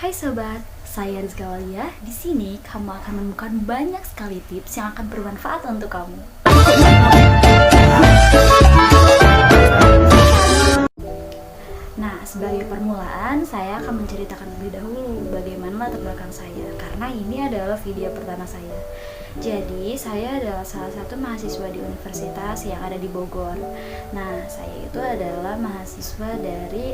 Hai sobat, saya Rizka Walia. Di sini kamu akan menemukan banyak sekali tips yang akan bermanfaat untuk kamu. Nah, sebagai permulaan, saya akan menceritakan lebih dahulu bagaimana latar belakang saya, karena ini adalah video pertama saya. Jadi, saya adalah salah satu mahasiswa di universitas yang ada di Bogor. Nah, saya itu adalah mahasiswa dari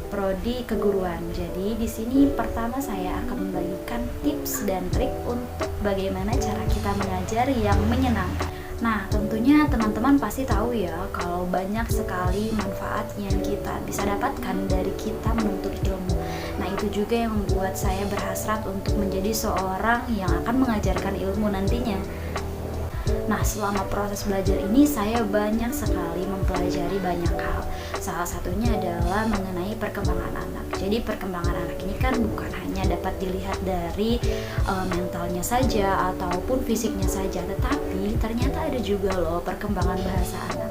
prodi keguruan. Jadi di sini pertama saya akan membagikan tips dan trik untuk bagaimana cara kita mengajar yang menyenangkan. Nah, tentunya teman-teman pasti tahu ya kalau banyak sekali manfaat yang kita bisa dapatkan dari kita menuntut ilmu. Nah, itu juga yang membuat saya berhasrat untuk menjadi seorang yang akan mengajarkan ilmu nantinya. Nah, selama proses belajar ini saya banyak sekali mempelajari banyak hal. Salah satunya adalah mengenai perkembangan anak. Jadi perkembangan anak ini kan bukan hanya dapat dilihat dari mentalnya saja ataupun fisiknya saja, tetapi ternyata ada juga loh perkembangan bahasa anak.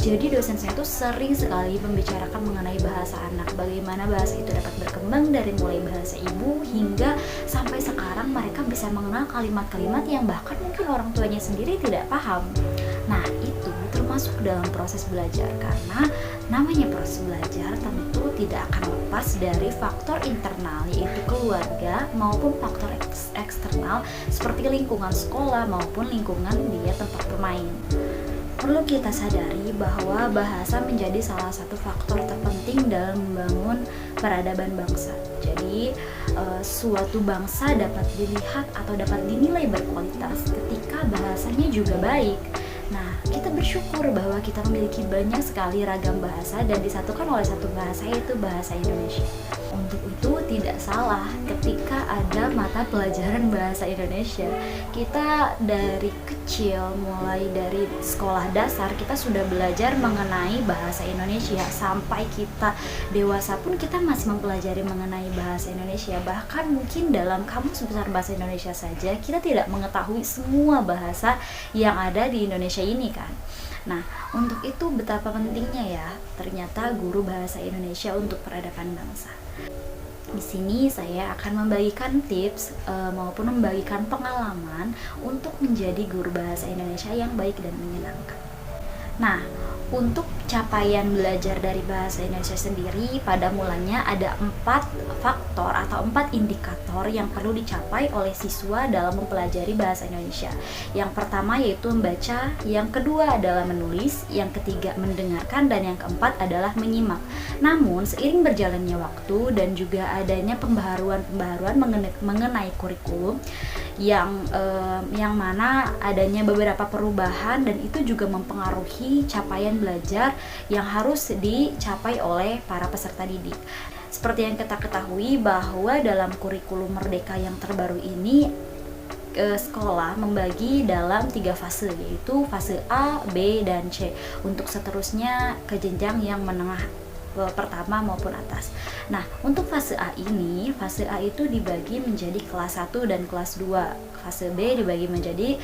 Jadi dosen saya tuh sering sekali membicarakan mengenai bahasa anak, bagaimana bahasa itu dapat berkembang dari mulai bahasa ibu hingga sampai sekarang mereka bisa mengenal kalimat-kalimat yang bahkan mungkin orang tuanya sendiri tidak paham. Nah, itu termasuk dalam proses belajar, karena namanya proses belajar tentu tidak akan lepas dari faktor internal, yaitu keluarga, maupun faktor eksternal seperti lingkungan sekolah maupun lingkungan dia tempat bermain. Perlu kita sadari bahwa bahasa menjadi salah satu faktor terpenting dalam membangun peradaban bangsa. Jadi, suatu bangsa dapat dilihat atau dapat dinilai berkualitas ketika bahasanya juga baik. Nah, kita bersyukur bahwa kita memiliki banyak sekali ragam bahasa dan disatukan oleh satu bahasa, yaitu bahasa Indonesia. Untuk itu tidak salah ketika ada mata pelajaran bahasa Indonesia. Kita dari kecil, mulai dari sekolah dasar, kita sudah belajar mengenai bahasa Indonesia. Sampai kita dewasa pun kita masih mempelajari mengenai bahasa Indonesia. Bahkan mungkin dalam kamus besar bahasa Indonesia saja kita tidak mengetahui semua bahasa yang ada di Indonesia ini kan. Nah, untuk itu betapa pentingnya ya ternyata guru bahasa Indonesia untuk peradaban bangsa. Di sini saya akan membagikan tips maupun membagikan pengalaman untuk menjadi guru bahasa Indonesia yang baik dan menyenangkan. Nah, untuk capaian belajar dari bahasa Indonesia sendiri, pada mulanya ada 4 faktor atau 4 indikator yang perlu dicapai oleh siswa dalam mempelajari bahasa Indonesia. Yang pertama yaitu membaca, yang kedua adalah menulis, yang ketiga mendengarkan, dan yang keempat adalah menyimak. Namun seiring berjalannya waktu dan juga adanya pembaharuan mengenai kurikulum yang mana adanya beberapa perubahan, dan itu juga mempengaruhi capaian belajar yang harus dicapai oleh para peserta didik. Seperti yang kita ketahui bahwa dalam kurikulum Merdeka yang terbaru ini, sekolah membagi dalam 3 fase, yaitu fase A, B, dan C, untuk seterusnya ke jenjang yang menengah pertama maupun atas. Nah, untuk fase A ini, fase A itu dibagi menjadi kelas 1 dan kelas 2. Fase B dibagi menjadi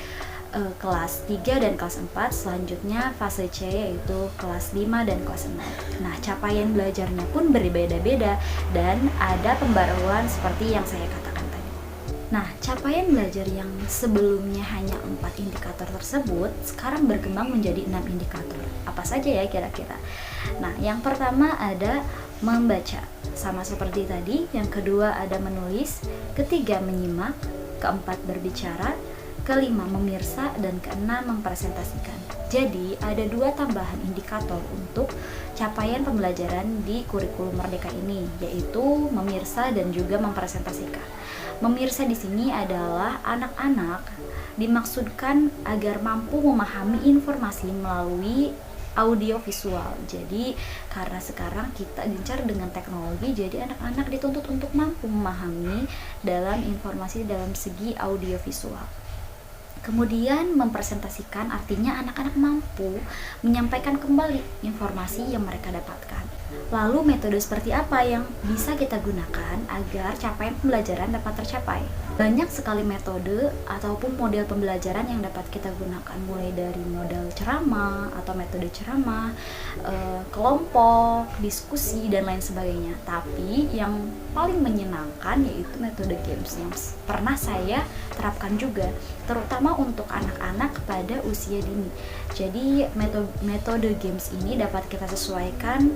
kelas 3 dan kelas 4. Selanjutnya fase C yaitu kelas 5 dan kelas 6. Nah, capaian belajarnya pun berbeda-beda dan ada pembaruan seperti yang saya katakan tadi. Nah, capaian belajar yang sebelumnya hanya 4 indikator tersebut sekarang berkembang menjadi 6 indikator. Apa saja ya kira-kira? Nah, yang pertama ada membaca, sama seperti tadi. Yang kedua ada menulis, ketiga menyimak, keempat berbicara, kelima memirsa, dan keenam mempresentasikan. Jadi ada 2 tambahan indikator untuk capaian pembelajaran di kurikulum Merdeka ini, yaitu memirsa dan juga mempresentasikan. Memirsa di sini adalah anak-anak dimaksudkan agar mampu memahami informasi melalui audio visual. Jadi karena sekarang kita gencar dengan teknologi, jadi anak-anak dituntut untuk mampu memahami dalam informasi dalam segi audio visual. Kemudian mempresentasikan artinya anak-anak mampu menyampaikan kembali informasi yang mereka dapatkan. Lalu metode seperti apa yang bisa kita gunakan agar capaian pembelajaran dapat tercapai? Banyak sekali metode ataupun model pembelajaran yang dapat kita gunakan, mulai dari model ceramah atau metode ceramah, kelompok, diskusi, dan lain sebagainya. Tapi yang paling menyenangkan yaitu metode games yang pernah saya terapkan juga, terutama untuk anak-anak pada usia dini. Jadi metode games ini dapat kita sesuaikan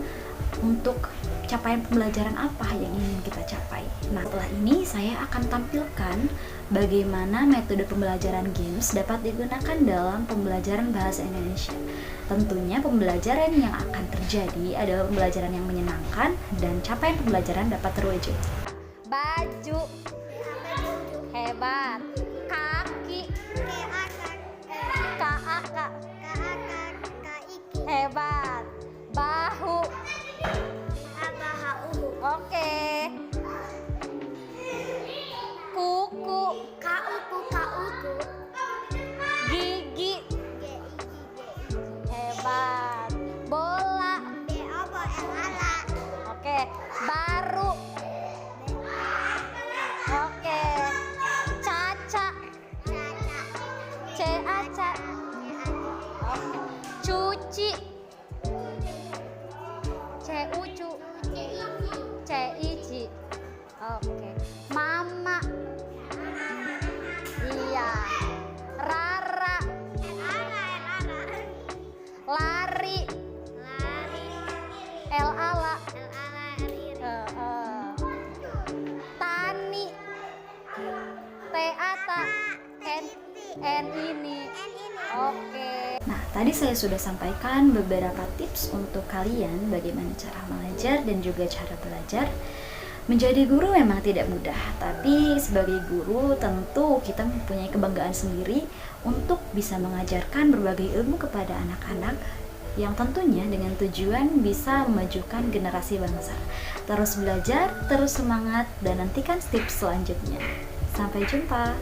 untuk capaian pembelajaran apa yang ingin kita capai. Nah, setelah ini saya akan tampilkan bagaimana metode pembelajaran games dapat digunakan dalam pembelajaran bahasa Indonesia. Tentunya pembelajaran yang akan terjadi adalah pembelajaran yang menyenangkan dan capaian pembelajaran dapat terwujud. Baju hebat, kaki kaaka hebat, bahu oke, kuku gigi hebat, bola oke, baru oke, caca caca oke, cuci cucu cici oke, mama iya, rara lari ala tani teata n ini oke. Nah, tadi saya sudah sampaikan beberapa tips untuk kalian bagaimana cara mengajar dan juga cara belajar. Menjadi guru memang tidak mudah, tapi sebagai guru tentu kita mempunyai kebanggaan sendiri untuk bisa mengajarkan berbagai ilmu kepada anak-anak yang tentunya dengan tujuan bisa memajukan generasi bangsa. Terus belajar, terus semangat, dan nantikan tips selanjutnya. Sampai jumpa.